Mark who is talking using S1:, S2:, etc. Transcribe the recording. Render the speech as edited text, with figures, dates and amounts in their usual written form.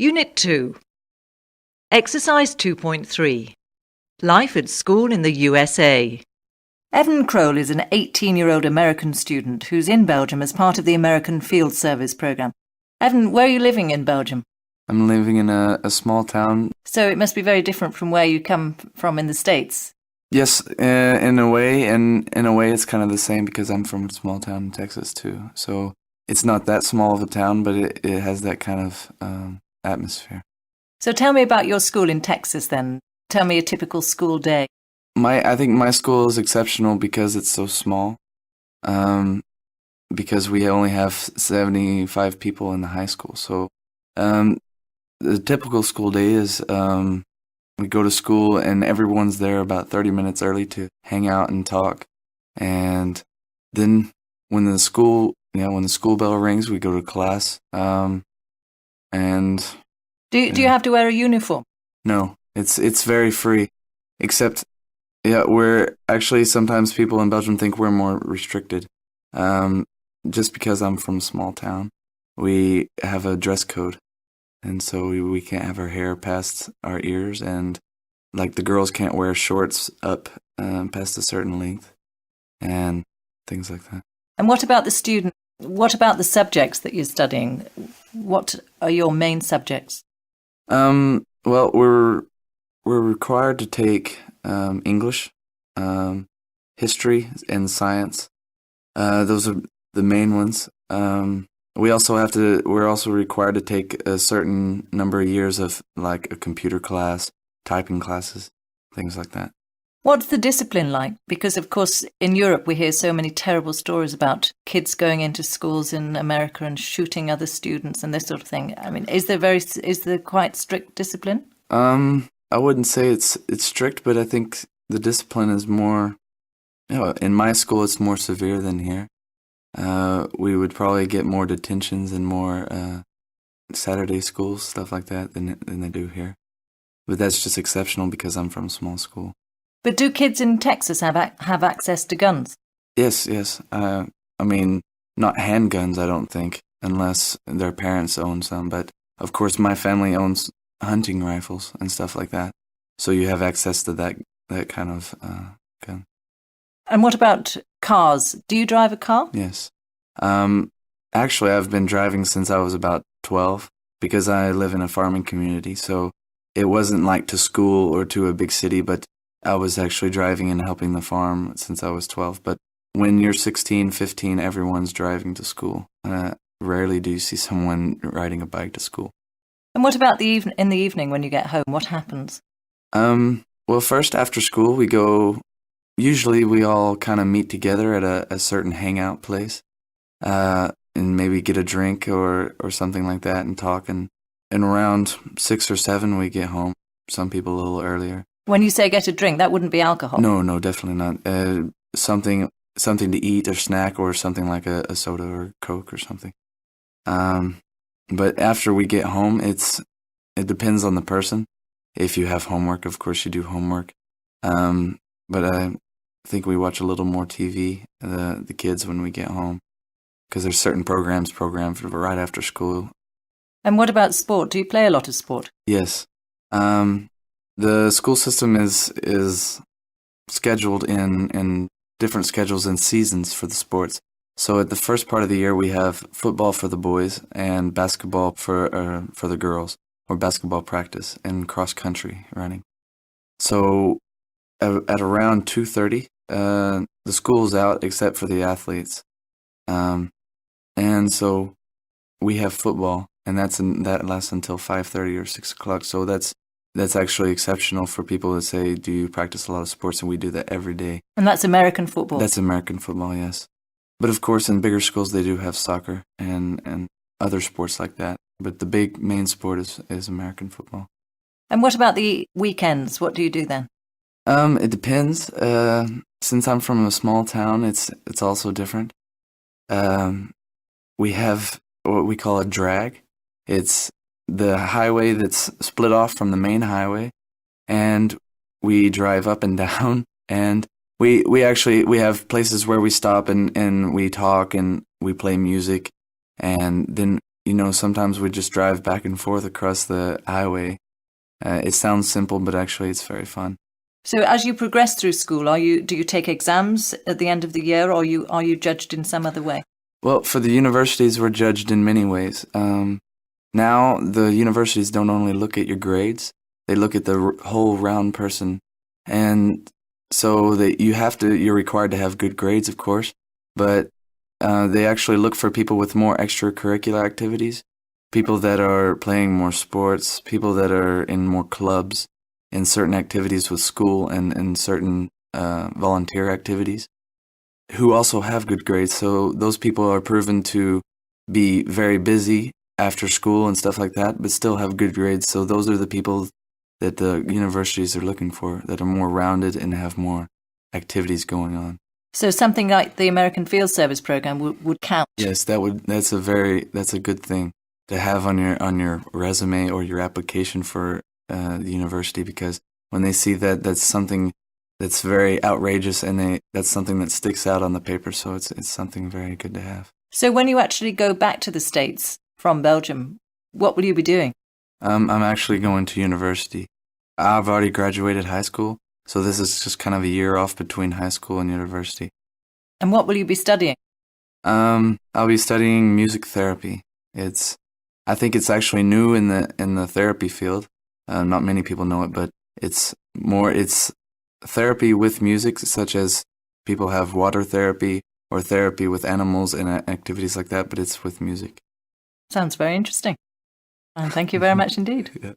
S1: Unit 2. Exercise 2.3. Life at school in the USA. Evan Kroll is an 18-year-old American student who's in Belgium as part of the American Field Service program. Evan, where are you living in Belgium?
S2: I'm living in a small town.
S1: So it must be very different from where you come from in the States.
S2: Yes, in a way, and in a way it's kind of the same because I'm from a small town in Texas too. So it's not that small of a town, but it has that kind of atmosphere.
S1: So tell me about your school in Texas then. Tell me a typical school day.
S2: I think my school is exceptional because it's so small. Because we only have 75 people in the high school. So the typical school day is we go to school and everyone's there about 30 minutes early to hang out and talk. And then when the school bell rings, we go to class. And
S1: do you have to wear a uniform?
S2: No, it's very free, except we're actually sometimes people in Belgium think we're more restricted. Just because I'm from a small town, we have a dress code. And so we can't have our hair past our ears, and like the girls can't wear shorts up past a certain length, and things like that.
S1: And what about the student? What about the subjects that you're studying? What are your main subjects?
S2: Well, we're required to take English, history, and science. Those are the main ones. We're also required to take a certain number of years of like a computer class, typing classes, things like that.
S1: What's the discipline like? Because of course in Europe we hear so many terrible stories about kids going into schools in America and shooting other students and this sort of thing. I mean, is there quite strict discipline?
S2: I wouldn't say it's strict, but I think the discipline is more, in my school it's more severe than here. We would probably get more detentions and more Saturday schools, stuff like that, than they do here. But that's just exceptional because I'm from a small school.
S1: But do kids in Texas have access to guns?
S2: Yes. I mean, not handguns, I don't think, unless their parents own some. But of course, my family owns hunting rifles and stuff like that. So you have access to that kind of gun.
S1: And what about cars? Do you drive a car?
S2: Yes. Actually, I've been driving since I was about 12 because I live in a farming community. So it wasn't like to school or to a big city, but I was actually driving and helping the farm since I was 12. But when you're 16, 15, everyone's driving to school. Rarely do you see someone riding a bike to school.
S1: And what about in the evening when you get home? What happens?
S2: Well, first after school, usually we all kind of meet together at a certain hangout place, and maybe get a drink or something like that and talk. And around 6 or 7, we get home. Some people a little earlier.
S1: When you say get a drink, that wouldn't be alcohol?
S2: No, definitely not. Something to eat or snack or something like a soda or Coke or something. But after we get home, it depends on the person. If you have homework, of course you do homework. But I think we watch a little more TV, the kids, when we get home, because there's certain programs programmed for right after school.
S1: And what about sport? Do you play a lot of sport?
S2: Yes. The school system is scheduled in different schedules and seasons for the sports. So at the first part of the year, we have football for the boys and basketball for the girls, or basketball practice, and cross-country running. So at around 2:30, the school's out except for the athletes. And so we have football, and that lasts until 5:30 or 6 o'clock. So that's actually exceptional for people that say, do you practice a lot of sports? And we do that every day.
S1: And that's American football?
S2: That's American football, yes. But of course, in bigger schools, they do have soccer and other sports like that. But the big main sport is American football.
S1: And what about the weekends? What do you do then?
S2: It depends. Since I'm from a small town, it's also different. We have what we call a drag. It's the highway that's split off from the main highway, and we drive up and down, and we have places where we stop and we talk and we play music, and then sometimes we just drive back and forth across the highway. It sounds simple, but actually it's very fun.
S1: So as you progress through school, do you take exams at the end of the year, or are you judged in some other way?
S2: Well, for the universities, we're judged in many ways. Now, the universities don't only look at your grades, they look at the whole round person. And so you're required to have good grades, of course, but they actually look for people with more extracurricular activities, people that are playing more sports, people that are in more clubs, in certain activities with school and certain volunteer activities, who also have good grades. So those people are proven to be very busy after school and stuff like that, but still have good grades. So those are the people that the universities are looking for, that are more rounded and have more activities going on.
S1: So something like the American Field Service program would count.
S2: Yes, that's a good thing to have on your resume or your application for the university, because when they see that, that's something that's very outrageous, and that's something that sticks out on the paper. So it's something very good to have.
S1: So when you actually go back to the States from Belgium, what will you be doing?
S2: I'm actually going to university. I've already graduated high school, so this is just kind of a year off between high school and university.
S1: And what will you be studying?
S2: I'll be studying music therapy. I think it's actually new in the therapy field. Not many people know it, but it's therapy with music, such as people have water therapy or therapy with animals and activities like that, but it's with music.
S1: Sounds very interesting. And thank you very much indeed.
S2: Yeah.